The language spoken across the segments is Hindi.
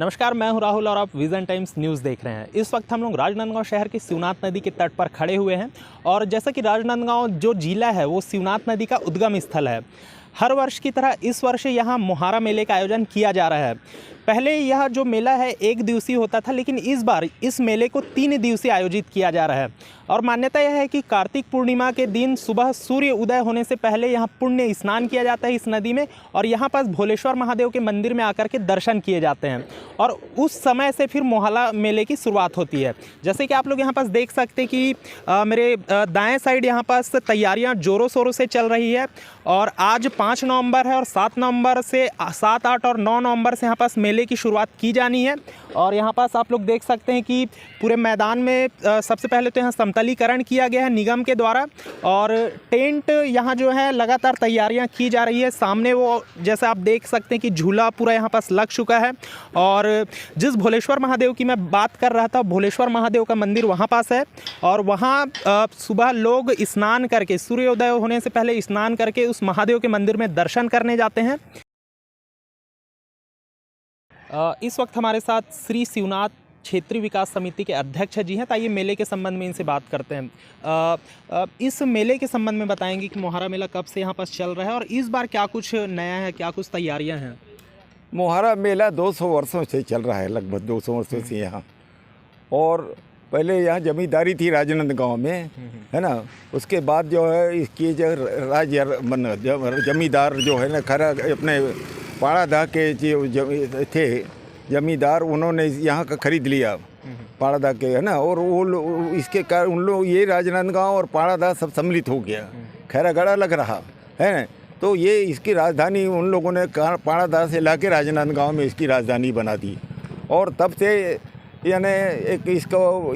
नमस्कार, मैं हूं राहुल और आप विजन टाइम्स न्यूज़ देख रहे हैं। इस वक्त हम लोग राजनांदगांव शहर के शिवनाथ नदी के तट पर खड़े हुए हैं और जैसा कि राजनांदगांव जो जिला है वो शिवनाथ नदी का उद्गम स्थल है। हर वर्ष की तरह इस वर्ष यहाँ मोहारा मेले का आयोजन किया जा रहा है। पहले यह जो मेला है 1 दिवसीय होता था, लेकिन इस बार इस मेले को 3 दिवसीय आयोजित किया जा रहा है। और मान्यता यह है कि कार्तिक पूर्णिमा के दिन सुबह सूर्य उदय होने से पहले यहाँ पुण्य स्नान किया जाता है इस नदी में, और यहाँ पास भोलेश्वर महादेव के मंदिर में आकर के दर्शन किए जाते हैं और उस समय से फिर मोहाला मेले की शुरुआत होती है। जैसे कि आप लोग यहाँ पास देख सकते हैं कि मेरे दाएं साइड यहाँ पास तैयारियाँ ज़ोरों शोरों से चल रही है और आज 5 नवंबर है और 7 नवंबर से 7, 8 और 9 नवंबर से यहाँ पास मेले की शुरुआत की जानी है। और यहाँ पास आप लोग देख सकते हैं कि पूरे मैदान में सबसे पहले तो यहाँ समतलीकरण किया गया है निगम के द्वारा, और टेंट यहाँ जो है लगातार तैयारियाँ की जा रही है। सामने वो जैसे आप देख सकते हैं कि झूला पूरा यहाँ पास लग चुका है। और जिस भोलेश्वर महादेव की मैं बात कर रहा था, भोलेश्वर महादेव का मंदिर वहाँ पास है और वहाँ सुबह लोग स्नान करके, सूर्योदय होने से पहले स्नान करके उस महादेव के मंदिर में दर्शन करने जाते हैं। इस वक्त हमारे साथ श्री शिवनाथ क्षेत्रीय विकास समिति के अध्यक्ष जी हैं। ताइए मेले के संबंध में इनसे बात करते हैं। इस मेले के संबंध में बताएंगे कि मोहारा मेला कब से यहाँ पास चल रहा है और इस बार क्या कुछ नया है, क्या कुछ तैयारियां हैं? मोहारा मेला 200 वर्षों से चल रहा है, लगभग 200 वर्षों से यहाँ। और पहले यहाँ जमींदारी थी राजनांदगांव में, है ना। उसके बाद जो है इसकी जो जमींदार जो है ना, खरा अपने पाड़ादा के जो थे जमींदार, उन्होंने यहाँ का खरीद लिया पाड़ादा के, है ना। और वो इसके कारण उन लोग ये राजनांदगांव और पाड़ादा सब सम्मिलित हो गया, खैरागढ़ लग रहा है। तो ये इसकी राजधानी उन लोगों ने पाड़ादा से ला के राजनांदगांव में इसकी राजधानी बना दी। और तब से यानी एक इसको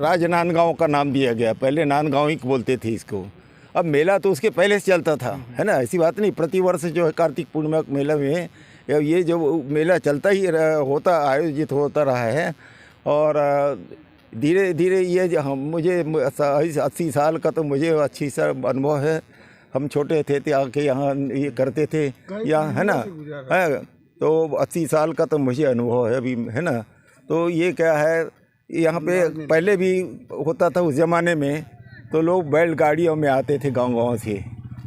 राजनांदगांव का नाम दिया गया। पहले नांदगांव ही बोलते थे इसको। अब मेला तो उसके पहले से चलता था, है ना, ऐसी बात नहीं। प्रतिवर्ष जो है कार्तिक पूर्णिमा के मेला में ये जो मेला चलता ही होता, आयोजित होता रहा है। और धीरे धीरे ये जो मुझे 80 साल का तो मुझे अच्छी सा अनुभव है। हम छोटे थे आके यहाँ ये करते थे यहाँ, है ना, है। तो 80 साल का तो मुझे अनुभव है अभी, है ना। तो ये क्या है, यहाँ पे पहले भी होता था उस ज़माने में, तो लोग बैलगाड़ियों में आते थे गांव-गांव से,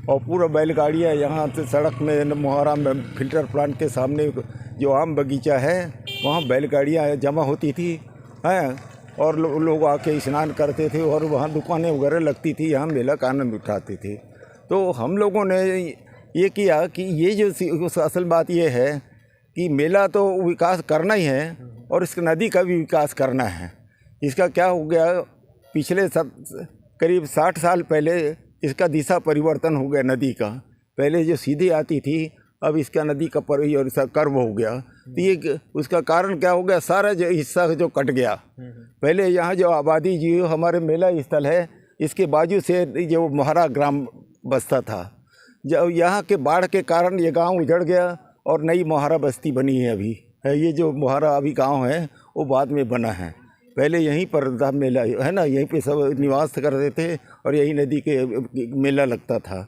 और पूरा बैलगाड़ियाँ यहाँ से सड़क में मोहारा में फिल्टर प्लांट के सामने जो आम बगीचा है वहाँ बैलगाड़ियाँ जमा होती थी, हैं। और लोग आके स्नान करते थे और वहाँ दुकानें वगैरह लगती थी, यहाँ मेला का आनंद उठाते थे। तो हम लोगों ने ये किया कि ये जो असल बात ये है कि मेला तो विकास करना ही है और इस नदी का भी विकास करना है। इसका क्या हो गया, पिछले करीब 60 साल पहले इसका दिशा परिवर्तन हो गया नदी का। पहले जो सीधी आती थी, अब इसका नदी का कर्व हो गया। तो ये उसका कारण क्या हो गया, सारा जो हिस्सा जो कट गया। पहले यहाँ जो आबादी जो हमारे मेला स्थल है, इसके बाजू से जो मोहारा ग्राम बसता था। जब यहाँ के बाढ़ के कारण ये गांव उजड़ गया और नई मोहारा बस्ती बनी है अभी, है। ये जो मोहारा अभी गांव है वो बाद में बना है। पहले यहीं पर था मेला, है ना, यहीं पे सब निवास करते थे और यही नदी के मेला लगता था।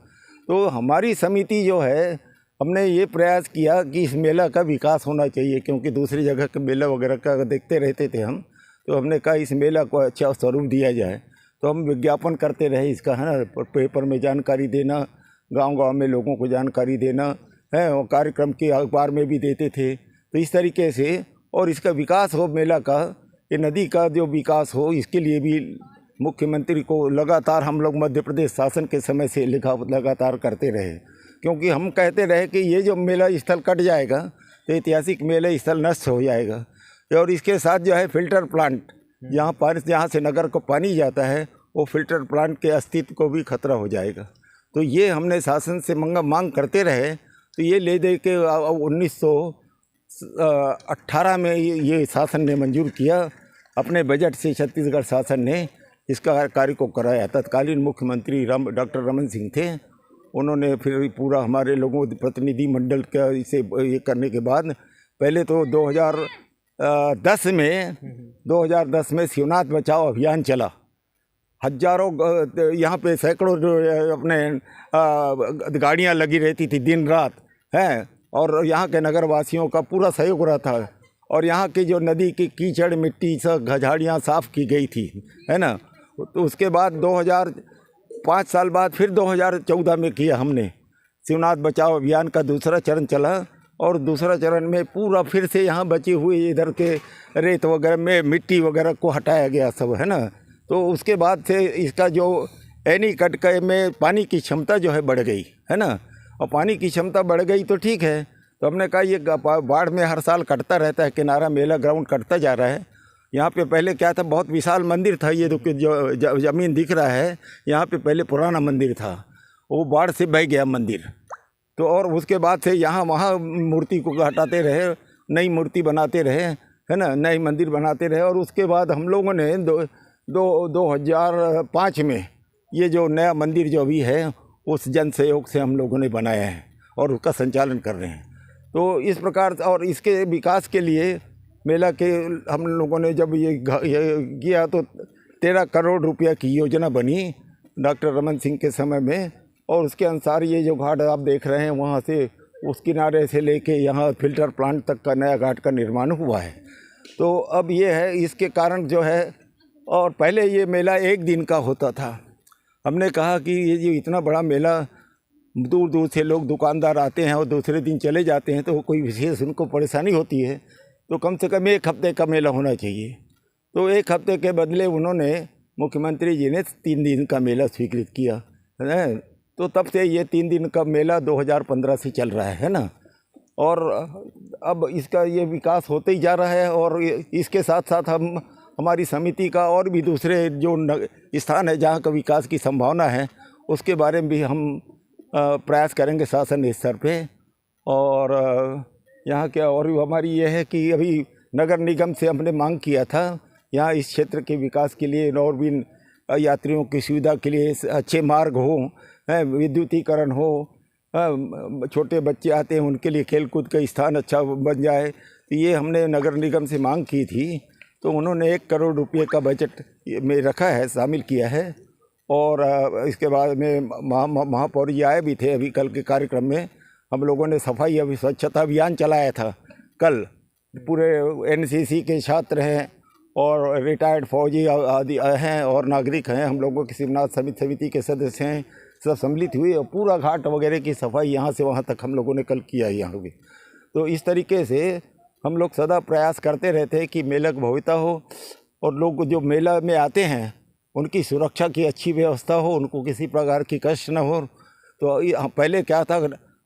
तो हमारी समिति जो है, हमने ये प्रयास किया कि इस मेला का विकास होना चाहिए, क्योंकि दूसरी जगह के मेला वगैरह का देखते रहते थे हम। तो हमने कहा इस मेला को अच्छा स्वरूप दिया जाए। तो हम विज्ञापन करते रहे इसका, है ना, पेपर में जानकारी देना, गाँव-गाँव में लोगों को जानकारी देना है, और कार्यक्रम के अखबार में भी देते थे। तो इस तरीके से, और इसका विकास हो, मेला का, ये नदी का जो विकास हो, इसके लिए भी मुख्यमंत्री को लगातार हम लोग मध्य प्रदेश शासन के समय से लगातार करते रहे। क्योंकि हम कहते रहे कि ये जो मेला स्थल कट जाएगा तो ऐतिहासिक मेला स्थल नष्ट हो जाएगा। और इसके साथ जो है फिल्टर प्लांट, जहाँ से नगर को पानी जाता है, वो फिल्टर प्लांट के अस्तित्व को भी खतरा हो जाएगा। तो ये हमने शासन से मांग करते रहे। तो ये ले दे के 1918 में ये शासन ने मंजूर किया अपने बजट से। छत्तीसगढ़ शासन ने इसका कार्य को कराया। तत्कालीन मुख्यमंत्री डॉक्टर रमन सिंह थे। उन्होंने फिर पूरा हमारे लोगों प्रतिनिधि मंडल का इसे ये करने के बाद, पहले तो 2010 में शिवनाथ बचाओ अभियान चला। हजारों यहाँ पे सैकड़ों अपने गाड़ियाँ लगी रहती थी दिन रात, हैं। और यहाँ के नगरवासियों का पूरा सहयोग रहा था। और यहाँ की जो नदी की कीचड़ मिट्टी सब झाड़ियाँ साफ़ की गई थी, है ना। तो उसके बाद 2005 साल बाद फिर 2014 में किया हमने शिवनाथ बचाओ अभियान का दूसरा चरण चला, और दूसरा चरण में पूरा फिर से यहाँ बची हुई इधर के रेत वगैरह में मिट्टी वगैरह को हटाया गया सब, है ना। तो उसके बाद से इसका जो एनीकट में पानी की क्षमता जो है बढ़ गई, है ना। और पानी की क्षमता बढ़ गई तो ठीक है, तो हमने कहा ये बाढ़ में हर साल कटता रहता है, किनारा मेला ग्राउंड कटता जा रहा है। यहाँ पे पहले क्या था, बहुत विशाल मंदिर था, ये जो ज़मीन दिख रहा है यहाँ पे पहले पुराना मंदिर था, वो बाढ़ से बह गया मंदिर। तो और उसके बाद से यहाँ वहाँ मूर्ति को हटाते रहे, नई मूर्ति बनाते रहे, है ना, नई मंदिर बनाते रहे। और उसके बाद हम लोगों ने 2005 में ये जो नया मंदिर जो अभी है उस जन सहयोग से हम लोगों ने बनाया है और उसका संचालन कर रहे हैं। तो इस प्रकार और इसके विकास के लिए मेला के हम लोगों ने जब ये किया तो 13 करोड़ रुपया की योजना बनी डॉक्टर रमन सिंह के समय में, और उसके अनुसार ये जो घाट आप देख रहे हैं वहाँ से उस किनारे से लेके यहाँ फिल्टर प्लांट तक का नया घाट का निर्माण हुआ है। तो अब ये है, इसके कारण जो है, और पहले ये मेला एक दिन का होता था। हमने कहा कि ये जो इतना बड़ा मेला, दूर दूर से लोग दुकानदार आते हैं और दूसरे दिन चले जाते हैं, तो कोई विशेष उनको परेशानी होती है, तो कम से कम 1 हफ्ते का मेला होना चाहिए। तो 1 हफ्ते के बदले उन्होंने, मुख्यमंत्री जी ने 3 दिन का मेला स्वीकृत किया है। तो तब से ये 3 दिन का मेला 2015 से चल रहा है ना। और अब इसका ये विकास होते ही जा रहा है, और इसके साथ साथ हमारी समिति का और भी दूसरे जो स्थान है जहाँ का विकास की संभावना है उसके बारे में भी हम प्रयास करेंगे शासन स्तर पे। और यहाँ क्या और हमारी ये है कि अभी नगर निगम से हमने मांग किया था यहाँ इस क्षेत्र के विकास के लिए और भी यात्रियों की सुविधा के लिए अच्छे मार्ग हो, विद्युतीकरण हो, छोटे बच्चे आते हैं उनके लिए खेलकूद का स्थान अच्छा बन जाए। तो ये हमने नगर निगम से मांग की थी, तो उन्होंने 1 करोड़ रुपये का बजट में रखा है, शामिल किया है। और इसके बाद में महापौर जी आए भी थे अभी कल के कार्यक्रम में। हम लोगों ने सफाई स्वच्छता अभियान चलाया था कल। पूरे NCC के छात्र हैं और रिटायर्ड फौजी आदि हैं और नागरिक हैं, हम लोगों की शिवनाथ समिति के सदस्य हैं, सब सम्मिलित हुए और पूरा घाट वगैरह की सफाई यहाँ से वहाँ तक हम लोगों ने कल किया है यहाँ भी। तो इस तरीके से हम लोग सदा प्रयास करते रहते हैं कि मेला की भव्यता हो और लोग जो मेला में आते हैं उनकी सुरक्षा की अच्छी व्यवस्था हो, उनको किसी प्रकार की कष्ट न हो। तो पहले क्या था,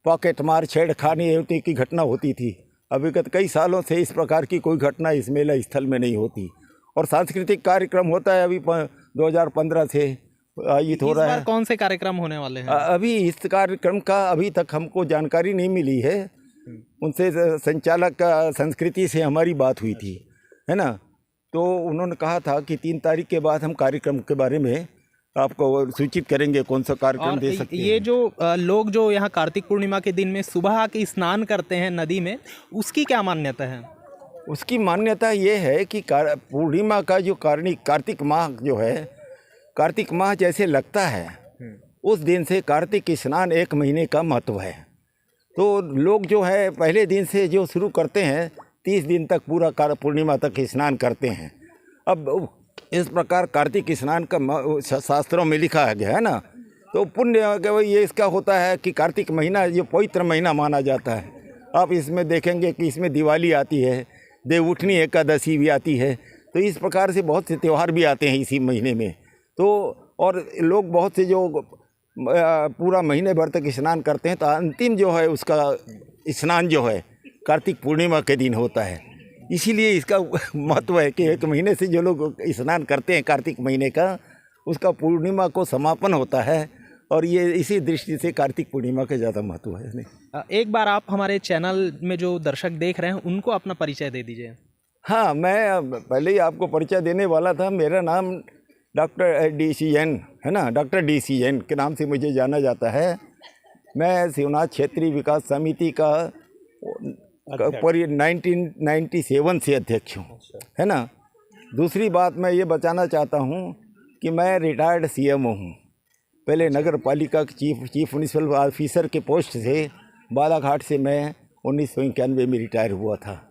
पॉकेट मार छेड़खानी की घटना होती थी। अभिगत कई सालों से इस प्रकार की कोई घटना इस मेला स्थल में नहीं होती। और सांस्कृतिक कार्यक्रम होता है अभी 2015 से आयोजित हो रहा है। कौन से कार्यक्रम होने वाले हैं? अभी इस कार्यक्रम का अभी तक हमको जानकारी नहीं मिली है। उनसे संचालक संस्कृति से हमारी बात हुई थी, है ना। तो उन्होंने कहा था कि 3 तारीख के बाद हम कार्यक्रम के बारे में आपको सूचित करेंगे कौन सा कार्यक्रम दे सकते हैं। ये जो लोग जो यहाँ कार्तिक पूर्णिमा के दिन में सुबह आके स्नान करते हैं नदी में, उसकी क्या मान्यता है? उसकी मान्यता ये है कि पूर्णिमा का जो कार्तिक माह जो है, कार्तिक माह जैसे लगता है उस दिन से कार्तिक स्नान 1 महीने का महत्व है। तो लोग जो है पहले दिन से जो शुरू करते हैं 30 दिन तक पूरा पूर्णिमा तक स्नान करते हैं। अब इस प्रकार कार्तिक स्नान का शास्त्रों में लिखा गया है ना। तो पुण्य ये इसका होता है कि कार्तिक महीना ये पवित्र महीना माना जाता है। आप इसमें देखेंगे कि इसमें दिवाली आती है, देवउठनी एकादशी भी आती है। तो इस प्रकार से बहुत से त्यौहार भी आते हैं इसी महीने में। तो और लोग बहुत से जो पूरा महीने भर तक स्नान करते हैं, तो अंतिम जो है उसका स्नान जो है कार्तिक पूर्णिमा के दिन होता है। इसीलिए इसका महत्व है कि 1 महीने से जो लोग स्नान करते हैं कार्तिक महीने का, उसका पूर्णिमा को समापन होता है। और ये इसी दृष्टि से कार्तिक पूर्णिमा का ज़्यादा महत्व है। एक बार आप हमारे चैनल में जो दर्शक देख रहे हैं उनको अपना परिचय दे दीजिए। हाँ, मैं पहले ही आपको परिचय देने वाला था। मेरा नाम डॉक्टर DCN है ना, डॉक्टर DCN के नाम से मुझे जाना जाता है। मैं शिवनाथ क्षेत्रीय विकास समिति का 1997 से अध्यक्ष हूँ, है ना। दूसरी बात मैं ये बताना चाहता हूँ कि मैं रिटायर्ड CMO हूँ। पहले नगर पालिका के चीफ म्यूनिसिपल ऑफिसर के पोस्ट से बालाघाट से मैं 1991 में रिटायर हुआ था।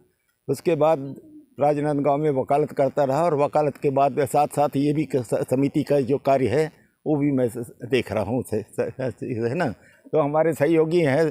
उसके बाद राजनांदगांव में वकालत करता रहा, और वकालत के बाद साथ साथ ये भी समिति का जो कार्य है वो भी मैं देख रहा हूँ, है ना। तो हमारे सहयोगी हैं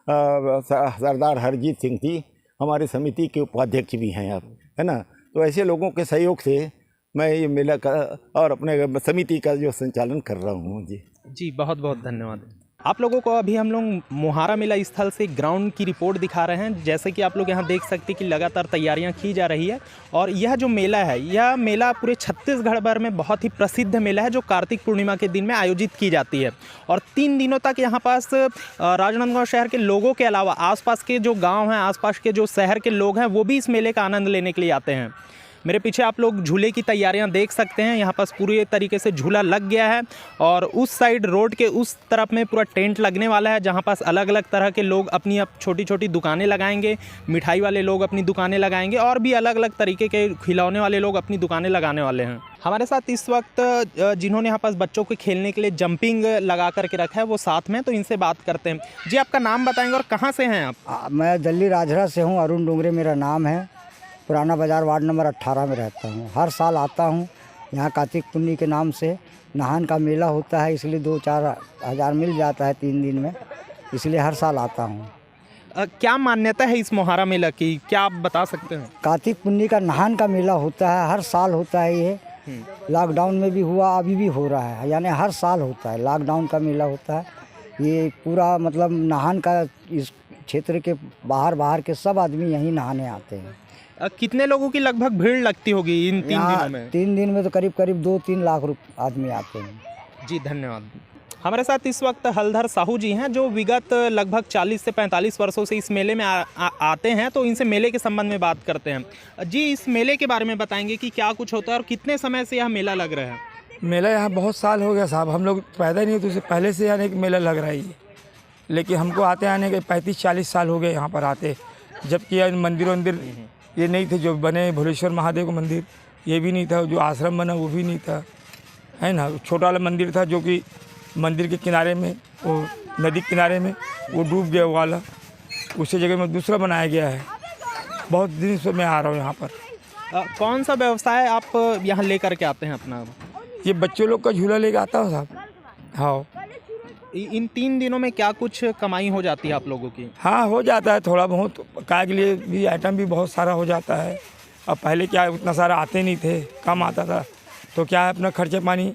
सरदार हरजीत सिंह जी, हमारे समिति के उपाध्यक्ष भी हैं आप, है ना। तो ऐसे लोगों के सहयोग से मैं ये मेला का और अपने समिति का जो संचालन कर रहा हूँ जी। बहुत बहुत धन्यवाद। आप लोगों को अभी हम लोग मोहारा मेला स्थल से ग्राउंड की रिपोर्ट दिखा रहे हैं। जैसे कि आप लोग यहाँ देख सकते हैं कि लगातार तैयारियां की जा रही है, और यह जो मेला है, यह मेला पूरे छत्तीसगढ़ भर में बहुत ही प्रसिद्ध मेला है, जो कार्तिक पूर्णिमा के दिन में आयोजित की जाती है। और 3 दिनों तक यहाँ पास राजनांदगांव शहर के लोगों के अलावा आसपास के जो गाँव हैं, आसपास के जो शहर के लोग हैं, वो भी इस मेले का आनंद लेने के लिए आते हैं। मेरे पीछे आप लोग झूले की तैयारियां देख सकते हैं। यहाँ पास पूरे तरीके से झूला लग गया है, और उस साइड रोड के उस तरफ में पूरा टेंट लगने वाला है, जहाँ पास अलग अलग तरह के लोग अपनी छोटी छोटी दुकानें लगाएंगे। मिठाई वाले लोग अपनी दुकानें लगाएंगे, और भी अलग अलग तरीके के खिलौने वाले लोग अपनी दुकानें लगाने वाले हैं। हमारे साथ इस वक्त जिन्होंने यहाँ पास बच्चों के खेलने के लिए जंपिंग लगा करके रखा है, वो साथ में, तो इनसे बात करते हैं। जी, आपका नाम बताएंगे और कहाँ से हैं आप? मैं दिल्ली राजरा से हूँ, अरुण डोंगरे मेरा नाम है। पुराना बाज़ार वार्ड नंबर 18 में रहता हूँ। हर साल आता हूँ यहाँ। कार्तिक पुन्नी के नाम से नहान का मेला होता है, इसलिए 2-4 हज़ार मिल जाता है 3 दिन में, इसलिए हर साल आता हूँ। क्या मान्यता है इस मोहारा मेला की, क्या आप बता सकते हैं? कार्तिक पुन्नी का नहान का मेला होता है, हर साल होता है ये। लॉकडाउन में भी हुआ, अभी भी हो रहा है, यानी हर साल होता है। लॉकडाउन का मेला होता है ये पूरा, मतलब नहान का इस क्षेत्र के बाहर के सब आदमी यहीं नहाने आते हैं। कितने लोगों की लगभग भीड़ लगती होगी इन 3 दिनों में? 3 दिन में तो करीब 2-3 लाख आदमी आते हैं। जी, धन्यवाद। हमारे साथ इस वक्त हलधर साहू जी हैं, जो विगत लगभग 40 से 45 वर्षों से इस मेले में आते हैं। तो इनसे मेले के संबंध में बात करते हैं। जी, इस मेले के बारे में बताएंगे कि क्या कुछ होता है और कितने समय से यह मेला लग रहा है? मेला यहाँ बहुत साल हो गया साहब, हम लोग पैदा नहीं हुए तो उससे पहले से यानी कि मेला लग रहा है ये। लेकिन हमको आते आने के 35-40 साल हो गए यहाँ पर आते, जबकि यह मंदिर ये नहीं थे जो बने। भोलेश्वर महादेव का मंदिर ये भी नहीं था, जो आश्रम बना वो भी नहीं था, है ना। छोटा वाला मंदिर था जो कि मंदिर के किनारे में, वो नदी किनारे में वो डूब गया वाला, उसी जगह में दूसरा बनाया गया है। बहुत दिन से मैं आ रहा हूँ यहाँ पर। कौन सा व्यवसाय आप यहाँ लेकर के आते हैं अपना? ये बच्चों लोग का झूला लेकर आता हूँ साहब। हाँ, इन 3 दिनों में क्या कुछ कमाई हो जाती है आप लोगों की? हाँ, हो जाता है थोड़ा बहुत, काय के लिए भी आइटम भी बहुत सारा हो जाता है। अब पहले क्या उतना सारा आते नहीं थे, कम आता था, तो क्या है अपना खर्चे पानी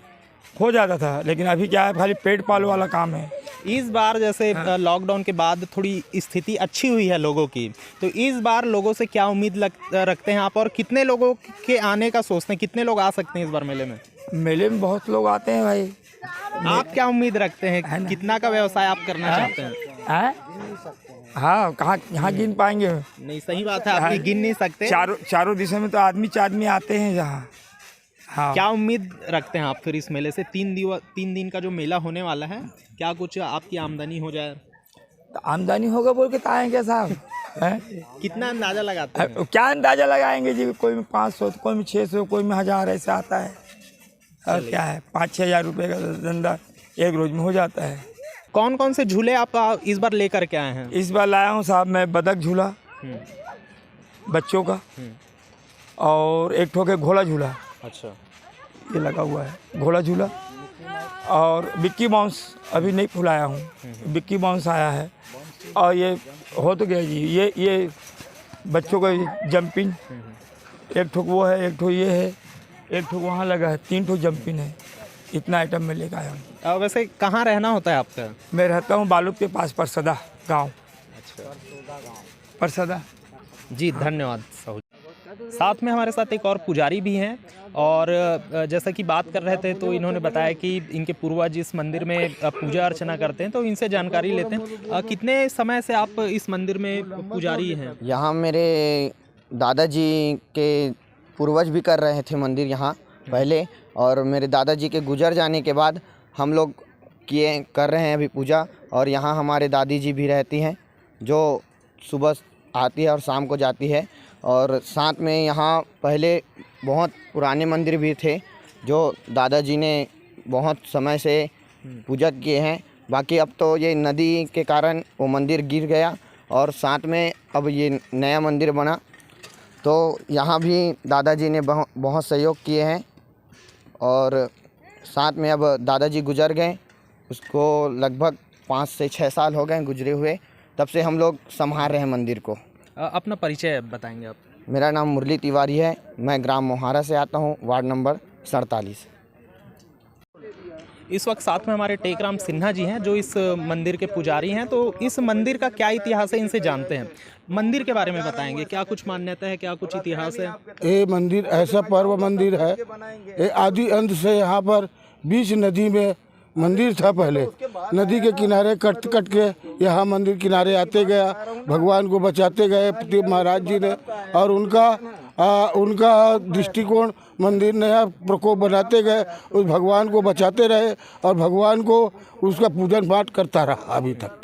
हो जाता था। लेकिन अभी क्या है, खाली पेट पालो वाला काम है। इस बार जैसे लॉकडाउन के बाद थोड़ी स्थिति अच्छी हुई है लोगों की, तो इस बार लोगों से क्या उम्मीद रखते हैं आप, और कितने लोगों के आने का सोचते हैं? कितने लोग आ सकते हैं इस बार मेले में? मेले में बहुत लोग आते हैं भाई। आप क्या उम्मीद रखते हैं, कितना का व्यवसाय आप करना चाहते हैं? हाँ, कहाँ यहाँ गिन पाएंगे? नहीं, सही बात है, आप ये गिन नहीं सकते। चारों दिशा में तो आदमी आते हैं यहाँ। हाँ, क्या उम्मीद रखते हैं आप फिर इस मेले से? 3 दिन का जो मेला होने वाला है, क्या कुछ आपकी आमदनी हो जाए? तो आमदनी होगा बोल के आएंगे साहब। कितना अंदाजा लगाते हैं? क्या अंदाजा लगाएंगे जी? कोई में 500, कोई में 600, कोई में 1000 ऐसे आता है। और क्या है, 5-6 हज़ार रुपये का धंधा एक रोज में हो जाता है। कौन कौन से झूले आप इस बार लेकर के आए हैं? इस बार लाया हूँ साहब मैं बतख झूला बच्चों का, और एक ठोके घोड़ा झूला। अच्छा, ये लगा हुआ है घोड़ा झूला, और बिक्की बाउंस अभी नहीं फुलाया हूँ, बिक्की बाउंस आया है। और ये हो तो गया जी, ये बच्चों का जंपिंग, एक ठोक वो है, एक ठोक ये है, एक ठोक वहाँ लगा है, 3 ठोक जंपिंग है। इतना आइटम में लेकर आया हूँ। वैसे कहाँ रहना होता है आपका? मैं रहता हूँ बालूद के पास, परसदा गाँव। अच्छा, परसदा। जी, धन्यवाद साहू। साथ में हमारे साथ एक और पुजारी भी हैं, और जैसा कि बात कर रहे थे तो इन्होंने बताया कि इनके पूर्वज इस मंदिर में पूजा अर्चना करते हैं, तो इनसे जानकारी लेते हैं। कितने समय से आप इस मंदिर में पुजारी हैं? यहाँ मेरे दादाजी के पूर्वज भी कर रहे थे मंदिर यहाँ पहले, और मेरे दादाजी के गुजर जाने के बाद हम लोग कर रहे हैं अभी पूजा। और यहाँ हमारे दादी जी भी रहती हैं, जो सुबह आती है और शाम को जाती है। और साथ में यहाँ पहले बहुत पुराने मंदिर भी थे, जो दादाजी ने बहुत समय से पूजा किए हैं। बाकी अब तो ये नदी के कारण वो मंदिर गिर गया, और साथ में अब ये नया मंदिर बना, तो यहाँ भी दादाजी ने बहुत सहयोग किए हैं और साथ में अब दादाजी गुजर गए, उसको लगभग 5 से 6 साल हो गए गुजरे हुए, तब से हम लोग संभाल रहे हैं मंदिर को। अपना परिचय बताएंगे आप? मेरा नाम मुरली तिवारी है, मैं ग्राम मोहारा से आता हूँ, वार्ड नंबर 47। इस वक्त साथ में हमारे टेकराम सिन्हा जी हैं जो इस मंदिर के पुजारी हैं। तो इस मंदिर का क्या इतिहास है, इनसे जानते हैं। मंदिर के बारे में बताएंगे, क्या कुछ मान्यता है, क्या कुछ इतिहास है? ये मंदिर ऐसा पर्व मंदिर है, ये आदि अंत से यहाँ पर बीच नदी में मंदिर था। पहले नदी के किनारे कट कट के यहाँ मंदिर किनारे आते गया, भगवान को बचाते गए प्रदीप महाराज जी ने, और उनका दृष्टिकोण मंदिर नया प्रकोप बनाते गए, उस भगवान को बचाते रहे और भगवान को उसका पूजन पाठ करता रहा अभी तक।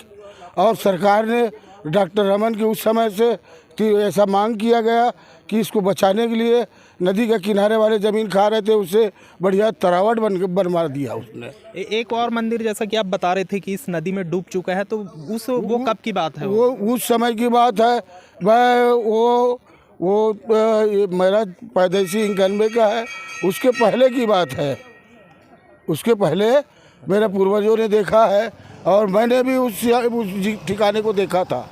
और सरकार ने डॉक्टर रमन की उस समय से ऐसा मांग किया गया कि इसको बचाने के लिए नदी के किनारे वाले ज़मीन खा रहे थे, उससे बढ़िया तरावट बनवा दिया उसने। एक और मंदिर जैसा कि आप बता रहे थे कि इस नदी में डूब चुका है, तो वो कब की बात है? वो उस समय की बात है। वो मेरा पैदाइशी 91 का है, उसके पहले की बात है। उसके पहले मेरे पूर्वजों ने देखा है और मैंने भी उस ठिकाने को देखा था।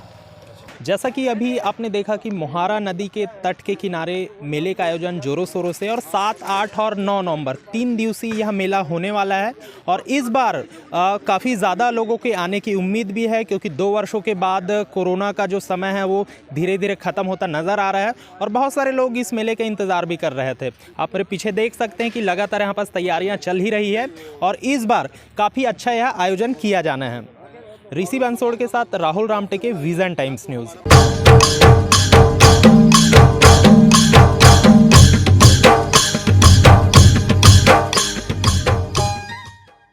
जैसा कि अभी आपने देखा कि मोहारा नदी के तट के किनारे मेले का आयोजन जोरों शोरों से, और 7, 8 और 9 नवंबर 3 दिवसीय यह मेला होने वाला है। और इस बार काफ़ी ज़्यादा लोगों के आने की उम्मीद भी है, क्योंकि 2 वर्षों के बाद कोरोना का जो समय है वो धीरे धीरे ख़त्म होता नज़र आ रहा है और बहुत सारे लोग इस मेले का इंतज़ार भी कर रहे थे। आप मेरे पीछे देख सकते हैं कि लगातार यहाँ पास तैयारियाँ चल ही रही है और इस बार काफ़ी अच्छा यह आयोजन किया जाना है। ऋषि बंसोड़ के साथ Rahul Ramteke, vision times news.